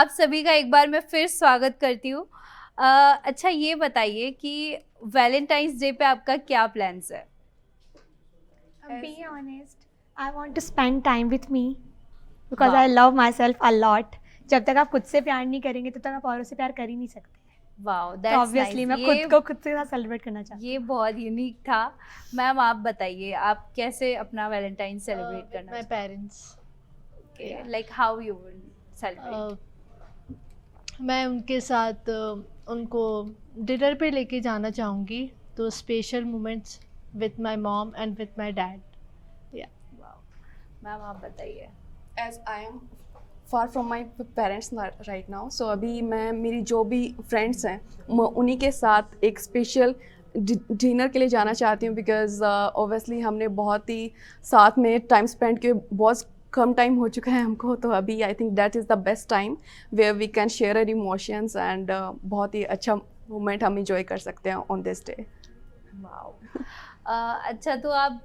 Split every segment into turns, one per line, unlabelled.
आप सभी का एक बार मैं फिर स्वागत करती हूँ। अच्छा ये बताइए कि वैलेंटाइंस डे पे आपका क्या प्लान्स है?
Be honest, I want to spend time with me because I
वाह
love myself a lot. जब तक आप खुद से प्यार नहीं करेंगे तब तक आप औरों से प्यार कर ही नहीं सकते।
वाह,
तो
दैट्स
ऑब्वियसली
नाइस।
मैं खुद को खुद से सेलिब्रेट करना चाहती
ये बहुत यूनिक था। मैम आप बताइए, आप कैसे अपना वैलेंटाइन सेलिब्रेट
With
करना
my
चाहते
parents.
हैं? Like how you will celebrate?
मैं उनके साथ उनको डिनर पे लेके जाना चाहूँगी, तो special moments with my mom and with my dad. Yeah
वाह, मैम आप बताइए।
As I am far from my parents right now, so अभी मैं मेरी जो भी फ्रेंड्स हैं उन्हीं के साथ एक स्पेशल डिनर के लिए जाना चाहती हूँ, बिकॉज ऑब्वियसली हमने बहुत ही साथ में टाइम स्पेंड किए, बहुत कम टाइम हो चुका है हमको, तो अभी I think that is the best time where we can share our emotions and बहुत ही अच्छा मोमेंट हम इंजॉय कर सकते हैं ऑन दिस डे।
वाह, अच्छा तो आप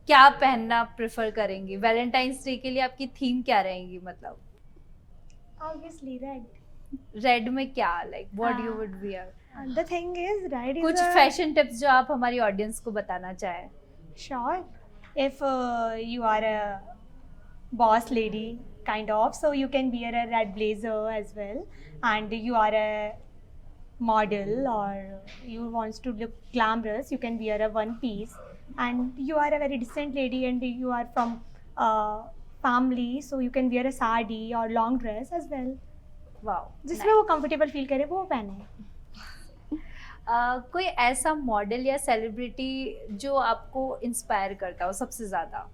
क्या पहनना प्रेफर करेंगी? वैलेंटाइंस डे के लिए आपकी थीम क्या रहेगी? मतलब
हूँ। Obviously, red.
रेड में क्या, लाइक व्हाट यू
हाँ।
Would wear?
The thing is, red is
कुछ
a
फैशन टिप्स जो आप हमारी ऑडियंस को बताना चाहें।
sure. If you are a boss lady, kind of, so you can wear a red blazer as well, and you are a model or you wants to look glamorous, you can wear a one piece, and you are a very decent lady and you are from family, so you can wear a sari or long dress as well.
Wow,
जिसमें वो comfortable feel करे वो पहने।
कोई ऐसा model या celebrity जो आपको इंस्पायर करता हो सबसे ज्यादा?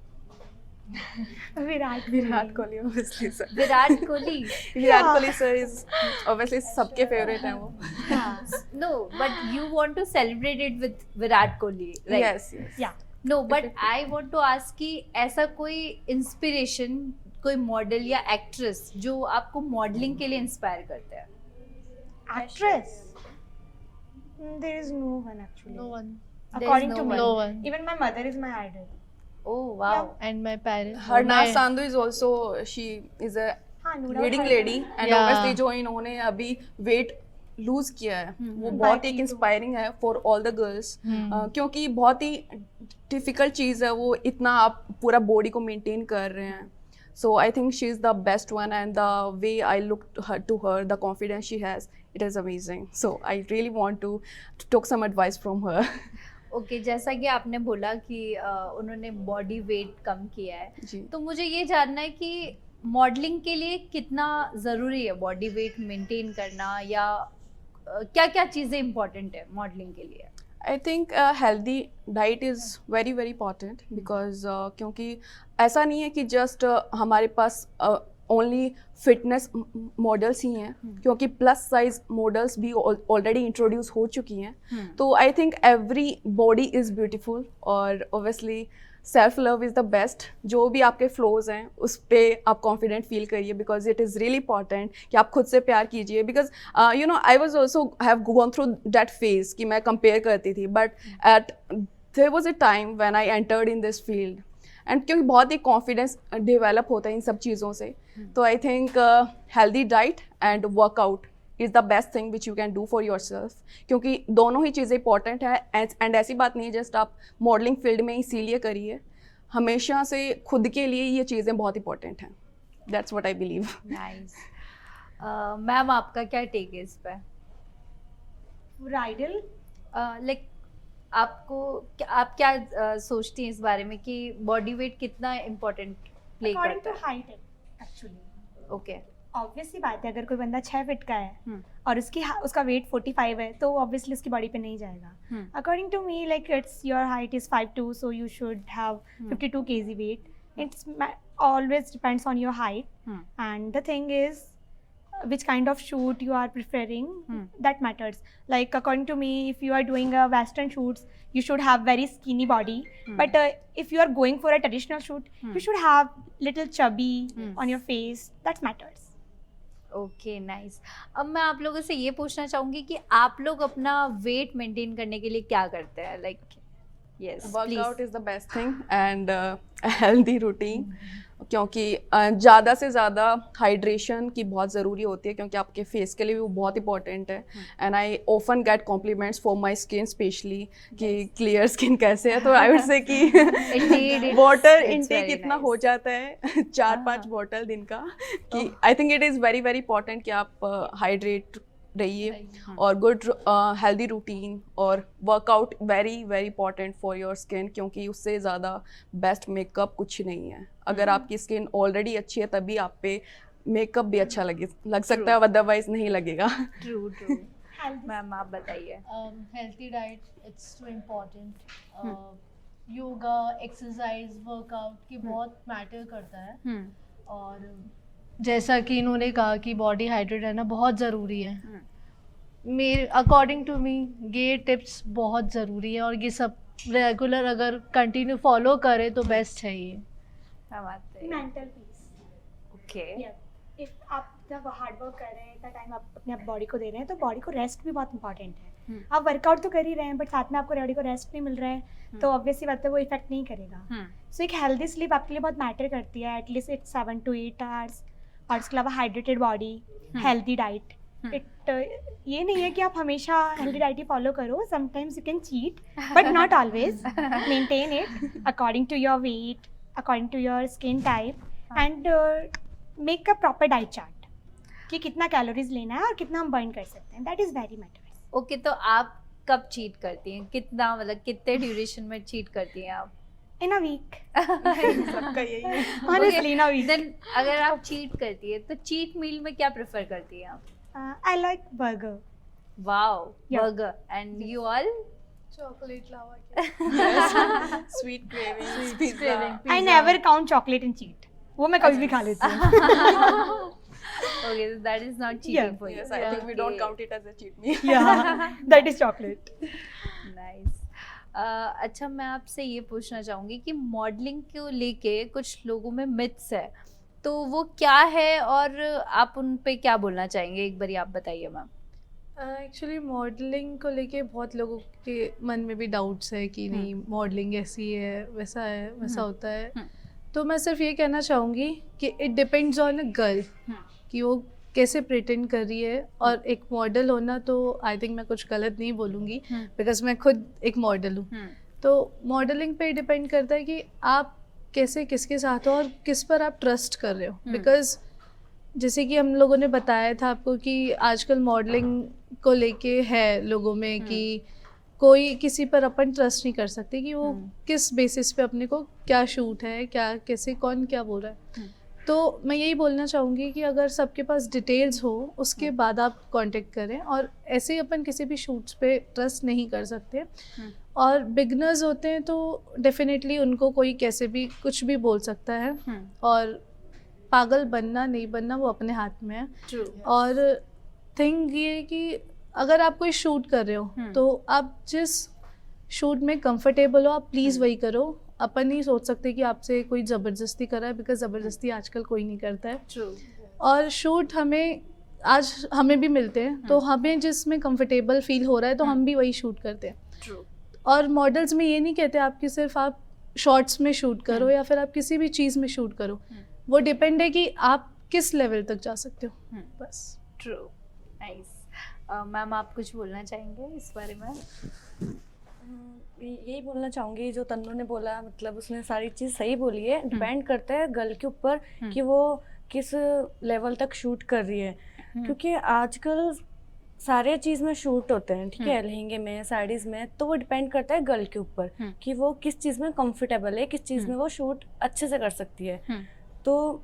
Virat
Kohli obviously sir.
Virat Kohli?
Virat Kohli sir is obviously सबके फेवरेट हैं वो।
No, but you want to celebrate it with Virat Kohli, right?
Yes yes.
Yeah
no, but I want to ask कि ऐसा कोई इंस्पिरेशन, कोई मॉडल या एक्ट्रेस जो आपको मॉडलिंग के लिए इंस्पायर करते हैं?
actress. There is no one actually.
No one,
According
no
to
one.
me,
No one.
even my mother is my idol.
Oh wow,
and my parents.
Harnaaz Sandhu is also, she is a
हाँ, no doubt
leading
her-
lady and
Yeah.
Obviously जो इन्होंने अभी weight lose किया है वो
By
बहुत एक
keto.
Inspiring है फॉर ऑल द गर्ल्स, क्योंकि बहुत ही डिफिकल्ट चीज़ है वो, इतना आप पूरा बॉडी को मेंटेन कर रहे हैं। So I think she is the best one and the way I look to her, the confidence she has, it is amazing. So I really want to take some advice from her.
Okay, जैसा कि आपने बोला कि उन्होंने body weight कम किया है,
जी।
तो मुझे ये जानना है कि मॉडलिंग के लिए कितना ज़रूरी है बॉडी वेट मेंटेन करना, या क्या क्या चीज़ें इम्पोर्टेंट है मॉडलिंग के लिए?
I think healthy diet is very very important, because क्योंकि ऐसा नहीं है कि जस्ट हमारे पास ओनली फिटनेस मॉडल्स ही हैं, क्योंकि प्लस साइज मॉडल्स भी ऑलरेडी इंट्रोड्यूस हो चुकी हैं। तो I think every body is beautiful, और obviously self love is the best. जो भी आपके फ्लोज हैं उस पर आप कॉन्फिडेंट फील करिए, because it is really important कि आप खुद से प्यार कीजिए। Because you know I was also have gone through that phase कि मैं कंपेयर करती थी, but at there was a time when I entered in this field, and क्योंकि बहुत ही कॉन्फिडेंस डेवलप होता है इन सब चीज़ों से। तो I think healthy diet and workout is the best thing which you can do for your self, क्योंकि दोनों ही चीज़ें इंपॉर्टेंट है। एंड ऐसी बात नहीं है जस्ट आप मॉडलिंग फील्ड में इसीलिए करिए, हमेशा से खुद के लिए ये चीज़ें बहुत इंपॉर्टेंट हैं। That's what I believe.
Nice. Ma'am आपका क्या टेक है इस पे?
आइडल
लाइक आपको आप क्या सोचती हैं इस बारे में कि बॉडी वेट कितना इम्पोर्टेंट प्ले
अकॉर्डिंग
करता
टू
है?
Height actually.
ओके,
ऑब्वियसली बात है, अगर कोई बंदा 6 फीट का है
हम्म।
और उसका वेट 45 है तो ऑब्वियसली उसकी बॉडी पे नहीं जाएगा। According to me, like it's your height is 5'2", so you should have 52 kg weight. It's always depends on your height, and the thing is which kind of shoot you are preferring, that matters. Like according to me, if you are doing a western shoots, you should have very skinny body, but if you are going for a traditional shoot, you should have little chubby on your face. That matters.
Okay, nice. अब मैं आप लोगों से ये पूछना चाहूँगी कि आप लोग अपना वेट मेंटेन करने के लिए क्या करते हैं? Like Yes,
workout
please.
Is the best thing and healthy routine, क्योंकि ज़्यादा से ज़्यादा हाइड्रेशन की बहुत ज़रूरी होती है, क्योंकि आपके फेस के लिए भी वो बहुत इंपॉर्टेंट है. And I often get compliments for my skin specially कि क्लियर स्किन कैसे है, तो आई वुड से कि
Indeed,
water
it's
intake
very
इतना
nice.
हो जाता है 4-5 बॉटल दिन का कि I think it is very very important कि आप हाइड्रेट रहिए और गुड हेल्दी रूटीन और workout very very important for your skin, क्योंकि उससे ज़्यादा बेस्ट मेकअप कुछ नहीं है. अगर आपकी स्किन ऑलरेडी अच्छी है तभी आप पे मेकअप भी अच्छा लग सकता है, अदरवाइज नहीं लगेगा.
True, true. मैम आप बताइए.
Healthy diet it's too important. Yoga, exercise, workout की बहुत मैटर करता है. और जैसा कि इन्होंने कहा कि बॉडी हाइड्रेट रहना बहुत ज़रूरी है. मेरे अकॉर्डिंग टू मी ये टिप्स बहुत ज़रूरी है, और ये सब रेगुलर अगर कंटिन्यू फॉलो करें तो बेस्ट है ये.
क्या बात है.
Mental peace.
Okay.
इफ आप जब हार्ड वर्क कर रहे हैं, इतना टाइम आप अपने बॉडी को दे रहे हैं, तो बॉडी को रेस्ट भी बहुत इंपॉर्टेंट है. आप वर्कआउट तो कर ही रहे हैं, बट साथ में आपको बॉडी को रेस्ट नहीं मिल रहा है, तो ऑब्वियसली बात है वो इफेक्ट नहीं करेगा. सो एक हेल्दी स्लीप आपके लिए बहुत मैटर करती है, एटलीस्ट इट्स 7 to 8 आवर्स. और इसके अलावा हाइड्रेटेड बॉडी, हेल्दी डाइट. ये नहीं है कि आप हमेशा हेल्दी डाइट ही फॉलो करो. Sometimes you can cheat, but not always. Maintain it according to your weight, according to your skin type, and make a proper diet chart कि कितना कैलोरीज लेना है और कितना हम बर्न कर सकते हैं. That is very matters.
Okay, तो आप कब चीट करती हैं? कितना, मतलब कितने ड्यूरेशन में चीट करती हैं आप?
इन अ वीक.
सबका यही है.
Honestly, in a week.
Then अगर आप चीट करती है तो चीट मील में क्या प्रेफर करती हैं आप?
I like burger.
Wow,
Yeah.
Burger. And you all?
Chocolate lava के
sweet cravings,
craving,
pizza.
I never count chocolate and cheat. वो मैं कभी भी खा लेती हूँ.
Okay, so that is not cheating
Yeah.
for you.
Yes, I think we don't count it as a cheat meal.
Yeah, that is chocolate.
Nice. अच्छा, मैं आपसे ये पूछना चाहूँगी कि मॉडलिंग को लेके कुछ लोगों में मिथ्स है, तो वो क्या है और आप उन पे क्या बोलना चाहेंगे? एक बारी आप बताइए मैम.
एक्चुअली मॉडलिंग को लेके बहुत लोगों के मन में भी डाउट्स है कि नहीं मॉडलिंग ऐसी है, वैसा है, वैसा होता है. तो मैं सिर्फ ये कहना चाहूँगी कि it depends on a girl कि वो कैसे प्रिटेंड कर रही है. और एक मॉडल होना, तो आई थिंक मैं कुछ गलत नहीं बोलूँगी बिकॉज मैं खुद एक मॉडल हूँ. तो मॉडलिंग पे डिपेंड करता है कि आप कैसे किसके साथ हो और किस पर आप ट्रस्ट कर रहे हो. बिकॉज जैसे कि हम लोगों ने बताया था आपको कि आजकल मॉडलिंग को लेके है लोगों में कि कोई किसी पर अपन ट्रस्ट नहीं कर सकते कि वो किस बेसिस पे अपने को क्या शूट है, क्या कैसे कौन क्या बोल रहा है. तो मैं यही बोलना चाहूँगी कि अगर सबके पास डिटेल्स हो उसके बाद आप कांटेक्ट करें, और ऐसे ही अपन किसी भी शूट्स पे ट्रस्ट नहीं कर सकते. और बिगनर्स होते हैं तो डेफिनेटली उनको कोई कैसे भी कुछ भी बोल सकता है, और पागल बनना नहीं बनना वो अपने हाथ में है. और थिंग ये है कि अगर आप कोई शूट कर रहे हो तो आप जिस शूट में कंफर्टेबल हो आप प्लीज़ वही करो. अपन नहीं सोच सकते कि आपसे कोई ज़बरदस्ती कर रहा है, बिकॉज ज़बरदस्ती आजकल कोई नहीं करता है. और शूट हमें भी मिलते हैं, तो हमें जिसमें कंफर्टेबल फील हो रहा है तो हम भी वही शूट करते हैं. और मॉडल्स में ये नहीं कहते आपकी सिर्फ आप शॉर्ट्स में शूट करो या फिर आप किसी भी चीज़ में शूट करो. वो डिपेंड है कि आप किस लेवल तक जा सकते हो. बस.
ट्रू. नाइस. मैम आप कुछ बोलना चाहेंगे इस बारे में?
यही बोलना चाहूँगी जो तन्नू ने बोला, मतलब उसने सारी चीज़ सही बोली है. डिपेंड करता है गर्ल के ऊपर कि वो किस लेवल तक शूट कर रही है. क्योंकि आजकल सारे चीज़ में शूट होते हैं, ठीक है, लहंगे में, साड़ीज़ में. तो वो डिपेंड करता है गर्ल के ऊपर कि वो किस चीज़ में कंफर्टेबल है, किस चीज़ में वो शूट अच्छे से कर सकती है. तो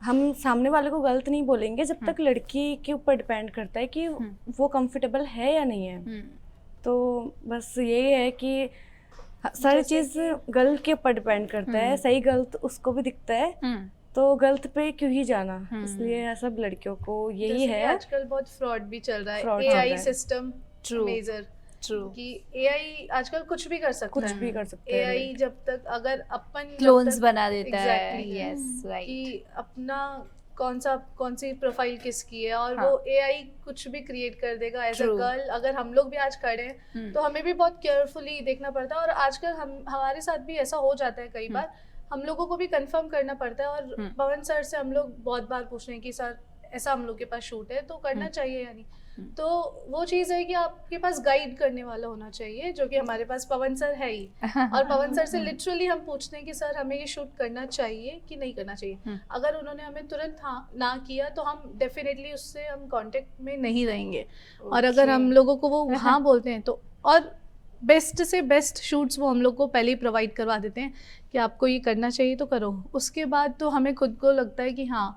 हम सामने वाले को गलत नहीं बोलेंगे जब तक लड़की के ऊपर डिपेंड करता है कि वो कंफर्टेबल है या नहीं है. तो बस यही है कि सारी चीज़ गर्ल के ऊपर डिपेंड करता है. सही गलत उसको भी दिखता है, तो गलत पे क्यों ही जाना. इसलिए सब लड़कियों को यही है.
आजकल बहुत फ्रॉड भी चल रहा
Fraud
है.
चल रहा
AI
है.
सिस्टम मेजर कि AI आजकल कुछ भी कर सकता
कुछ
है.
भी कर सकते हैं.
AI जब तक अगर अपन
क्लोन्स बना देता है.
Exactly.
Yes, right.
कि अपना कौन सी प्रोफाइल किसकी है, और
हाँ.
वो AI कुछ भी क्रिएट कर देगा एज अ
True.
गर्ल. अगर हम लोग भी आज खड़े हैं तो हमें भी बहुत केयरफुली देखना पड़ता है, और आजकल हमारे साथ भी ऐसा हो जाता है कई बार, हम लोगों को भी कंफर्म करना पड़ता है. और पवन सर से हम लोग बहुत बार पूछ रहे हैं कि सर ऐसा हम लोग के पास शूट है तो करना चाहिए या नहीं. तो वो चीज़ है कि आपके पास गाइड करने वाला होना चाहिए, जो कि हमारे पास पवन सर है ही. और पवन सर से लिटरली हम पूछते हैं कि सर हमें ये शूट करना चाहिए कि नहीं करना चाहिए. अगर उन्होंने हमें तुरंत हाँ ना किया तो हम डेफिनेटली उससे हम कांटेक्ट में नहीं रहेंगे. और अगर हम लोगों को वो हाँ बोलते हैं तो, और बेस्ट से बेस्ट शूट्स वो हम लोग को पहले ही प्रोवाइड करवा देते हैं कि आपको ये करना चाहिए तो करो. उसके बाद तो हमें खुद को लगता है कि हाँ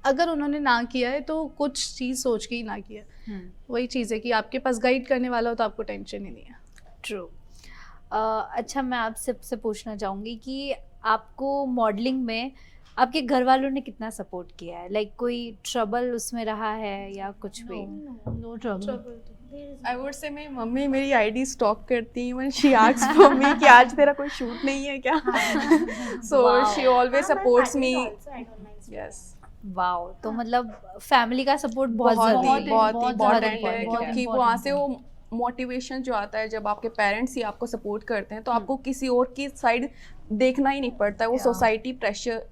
अगर उन्होंने ना किया है तो कुछ चीज़ सोच के ही ना किया. वही चीज़ है कि आपके पास गाइड करने वाला हो तो आपको टेंशन ही नहीं है.
ट्रू. अच्छा, मैं आपसे पूछना चाहूँगी कि आपको मॉडलिंग में आपके घर वालों ने कितना सपोर्ट किया है? लाइक कोई ट्रबल उसमें रहा है या कुछ भी?
No trouble.
आई वुड से मेरी मम्मी मेरी आईडी स्टॉक करती है when she asks for me कि आज तेरा कोई शूट नहीं है क्या. So she always supports me. Yes.
Wow. तो मतलब फैमिली का सपोर्ट बहुत
बहुत
ज़रूरी है.
इम्पोर्टेंट है,
बहुत
क्योंकि वहाँ से वो मोटिवेशन जो आता है जब आपके पेरेंट्स ही आपको सपोर्ट करते हैं तो आपको किसी और की साइड देखना ही नहीं पड़ता है. वो सोसाइटी प्रेशर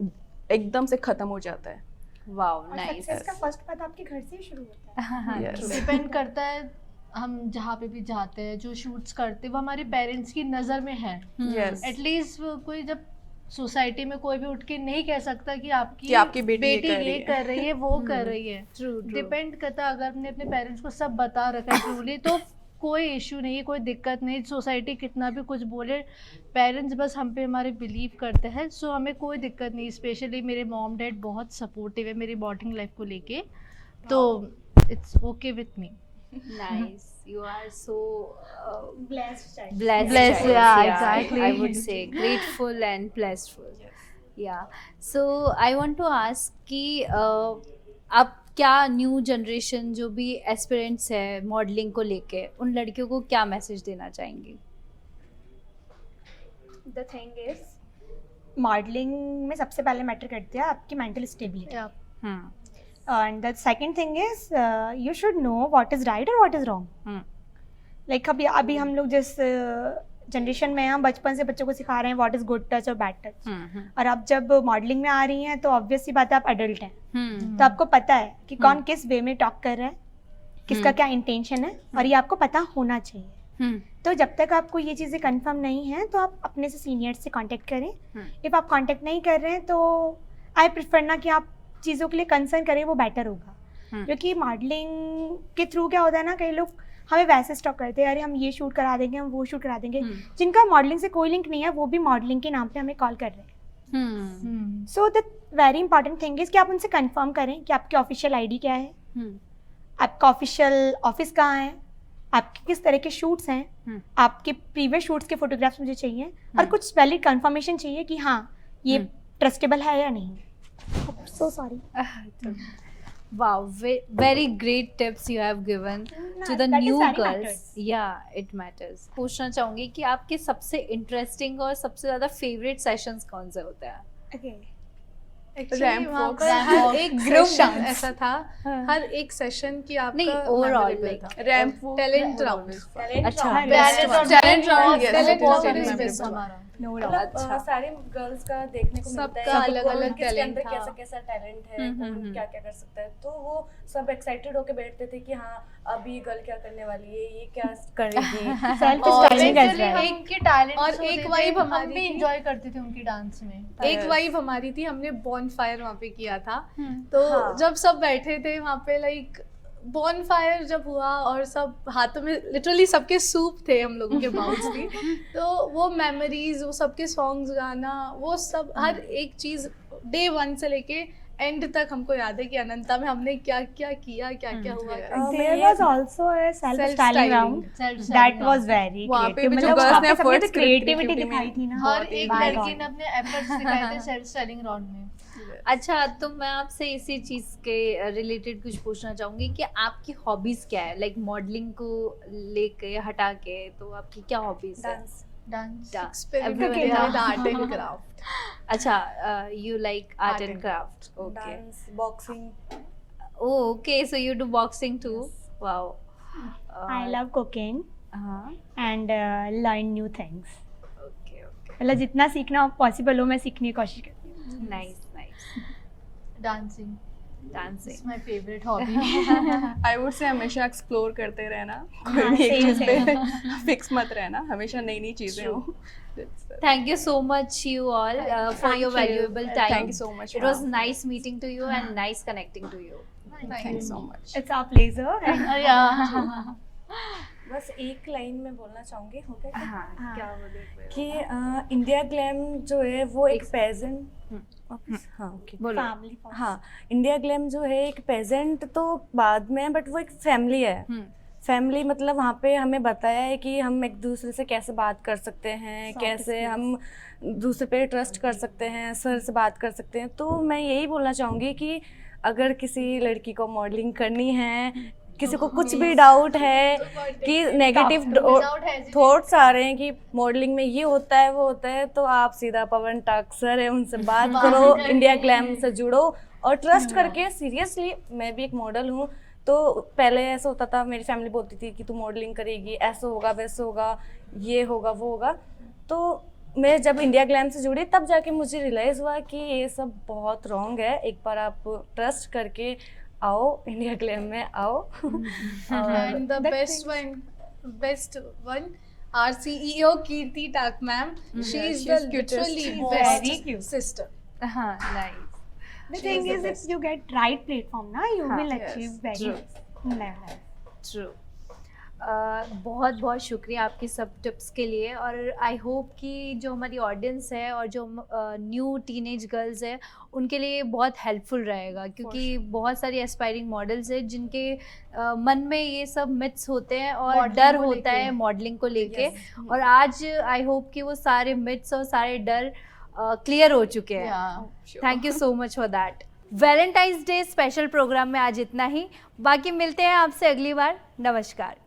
एकदम से खत्म हो जाता है.
Wow, nice.
सक्सेस का फर्स्ट पाथ आपके घर से ही शुरू होता है.
Yes.
डिपेंड करता है हम जहाँ पे भी जाते हैं, जो शूट्स करते हैं वो हमारे पेरेंट्स की नज़र में है.
Yes.
एटलीस्ट कोई जब सोसाइटी में कोई भी उठ के नहीं कह सकता कि
कि आपकी बेटी
ये कर रही है वो कर रही है.
True.
डिपेंड करता है. अगर हमने अपने पेरेंट्स को सब बता रखा है ट्रूली तो कोई इशू नहीं है, कोई दिक्कत नहीं. सोसाइटी कितना भी कुछ बोले, पेरेंट्स बस हम पे हमारे बिलीव करते हैं, सो हमें कोई दिक्कत नहीं. स्पेशली मेरे मॉम डैड बहुत सपोर्टिव है मेरी बॉर्डिंग लाइफ को लेके, तो it's okay with me.
Nice. You are so
Blessed child.
blessed.
Yeah, exactly.
I would say grateful and blessful. Yeah. So I want to ask कि आप क्या न्यू जनरेशन जो भी एस्पिरेंट्स है मॉडलिंग को लेके, उन लड़कियों को क्या मैसेज देना चाहेंगी?
The thing is, मॉडलिंग में सबसे पहले मैटर करती है आपकी mental stability. And the second thing is, you should know what is right or what is wrong. Like अभी हम लोग जिस जनरेशन में हैं, हम बचपन से बच्चों को सिखा रहे हैं व्हाट इज गुड टच और बैड टच. और अब जब मॉडलिंग में आ रही हैं तो ऑब्वियस सी बात है आप एडल्ट हैं, तो आपको पता है कि कौन किस वे में टॉक कर रहा है, किसका क्या इंटेंशन है, और ये आपको पता होना चाहिए. तो जब तक आपको ये चीज़ें कंफर्म नहीं है तो आप अपने से सीनियर से कांटेक्ट करें. इफ़ आप कांटेक्ट नहीं कर रहे हैं तो आई प्रेफर ना कि आप चीज़ों के लिए कंसर्न करें, वो बेटर होगा. क्योंकि मॉडलिंग के थ्रू क्या होता है ना, कई लोग हमें वैसे स्टॉक करते हैं, अरे हम ये शूट करा देंगे, हम वो शूट करा देंगे. जिनका मॉडलिंग से कोई लिंक नहीं है वो भी मॉडलिंग के नाम पे हमें कॉल कर रहे हैं. So the very important thing is कि आप उनसे कंफर्म करें कि आपकी ऑफिशियल आईडी क्या है, आपका ऑफिशियल ऑफिस कहाँ है, आपके किस तरह के शूट्स हैं, आपके प्रीवियस शूट्स के फोटोग्राफ्स मुझे चाहिए, और कुछ वैलिड कंफर्मेशन चाहिए कि हाँ ये ट्रस्टेबल है या नहीं. So sorry.
Wow, very great tips you have given to the
that is
new
very
girls.
matters.
Yeah, it matters. पूछना चाहूँगी कि आपके सबसे इंटरेस्टिंग और सबसे ज़्यादा फेवरेट सेशंस कौन से होते हैं?
Okay.
एक्चुअली
Ramp
वहाँ
walk.
पर हर एक
Group
सेशन
dance.
ऐसा था, हर एक सेशन की आपका
नहीं, overall,
memorable
like,
था.
रैंप वो
Talent round.
अच्छा,
Talent round,
yes,
talent
बहुत
round is
memorable.
best हमारा.
No
मतलब
doubt.
अच्छा.
सारे गर्ल्स का देखने को मिलता है
सबका अलग-अलग
किसके
talent
अंदर
था.
कैसा कैसा टैलेंट है, कौन क्या क्या कर सकता है. तो वो सब एक्साइटेड होके बैठते थे कि हाँ अभी गर्ल क्या करने वाली है, ये क्या करेगी.
Self
और
styling as
Eventually
well.
हम उनके टैलेंट
और एक vibe
हम
हमारी
भी
थी.
एंजॉय करते थे उनकी डांस में.
एक वाइब हमारी थी, हमने बॉनफायर वहाँ पे किया था. तो
हाँ.
जब सब बैठे थे वहाँ पे, लाइक बॉनफायर जब हुआ और सब हाथों में लिटरली सबके सूप थे हम लोगों के बाउल्स भी, तो वो मेमोरीज, वो सबके सॉन्ग्स गाना, वो सब हर एक चीज़ डे 1 से लेके एंड तक हमको याद है कि अनंता में हमने क्या क्या किया, क्या क्या हुआ.
There was also a self-styling round. That was very
वहाँ पे भी
creative.
जो
मतलब
girls
वहाँ
ने
पे सबने
efforts
तो creativity
creativity में
दिखाई थी ना.
हर एक
My
लड़की
God.
ने अपने एफर्ट्स दिखाए थे सेल्फ स्टाइलिंग राउंड में.
अच्छा, तो मैं आपसे इसी चीज़ के रिलेटेड कुछ पूछना चाहूँगी कि आपकी हॉबीज़ क्या है? लाइक मॉडलिंग को लेके हटा के तो आपकी क्या हॉबीज़ है?
Dance
Dance.
Experiment
Everyone
with
does.
Art and craft
अच्छा, you like art
Art
and
and
craft. Okay.
Dance, boxing,
Oh, okay. So you do boxing too. Wow.
I love cooking
हाँ.
and learn new things.
Okay. Okay.
मतलब जितना सीखना possible हो मैं सीखने की कोशिश करती हूँ.
Nice. Nice.
Dancing
Dancing.
It's my favourite hobby
I would से हमेशा एक्सप्लोर करते रहना,
हाँ,
कोई भी एक
same,
चीज़ पे फिक्स मत रहना, हमेशा नई नई चीज़ें हो.
Thank you so much, you all, for your
Thank you.
valuable time.
Thank you so much,
It was
ma'am.
nice meeting to you and nice connecting to you.
Thank you so much.
It's our pleasure. And
या
बस एक line में बोलना चाहूँगी, हो गया क्या?
हाँ. क्या बोले?
कि इंडिया ग्लैम जो है वो एक पेजेंट, हाँ ओके,
बोलो.
family first.
हाँ, इंडिया ग्लैम जो है एक पेजेंट तो बाद में, बट वो एक फैमिली है. फैमिली मतलब वहाँ पे हमें बताया है कि हम एक दूसरे से कैसे बात कर सकते हैं,
Soft
कैसे
skills.
हम दूसरे पे ट्रस्ट कर सकते हैं, सर से बात कर सकते हैं. तो मैं यही बोलना चाहूँगी कि अगर किसी लड़की को मॉडलिंग करनी है, किसी को कुछ भी डाउट है कि नेगेटिव थॉट्स आ रहे हैं कि मॉडलिंग में ये होता है वो होता है, तो आप सीधा पवन टाक सर है, उनसे बात करो, इंडिया ग्लैम से जुड़ो और ट्रस्ट करके. सीरियसली मैं भी एक मॉडल हूँ, तो पहले ऐसा होता था, मेरी फैमिली बोलती थी कि तू मॉडलिंग करेगी, ऐसा होगा वैसा होगा, ये होगा वो होगा. तो मैं जब इंडिया ग्लैम से जुड़ी तब जाके मुझे रियलाइज़ हुआ कि ये सब बहुत रॉन्ग है. एक बार आप ट्रस्ट करके आओ, इंडिया ग्लैम में आओ.
and the best one our CEO Kirti Tak ma'am, she is
she's
the
cutest.
literally
She's
best
very cute.
sister.
हाँ. Nice.
The
She
thing
is the
is, if
best.
you get right platform, na, you
हाँ,
will
yes,
achieve very
true.
level.
True. बहुत बहुत शुक्रिया आपकी सब tips के लिए, और आई होप कि जो हमारी ऑडियंस है और जो न्यू टीनेज गर्ल्स है उनके लिए बहुत हेल्पफुल रहेगा, क्योंकि बहुत सारी एस्पायरिंग मॉडल्स हैं जिनके मन में ये सब मिथ्स होते हैं और
Modeling
डर
को
होता
लेके.
है मॉडलिंग को लेके.
Yes.
और आज आई होप कि वो सारे मिथ्स और सारे डर क्लियर हो चुके हैं.
Yeah.
Thank you so much for that. Valentine's day special program में आज इतना ही. बाकी मिलते हैं आपसे अगली बार. नमस्कार.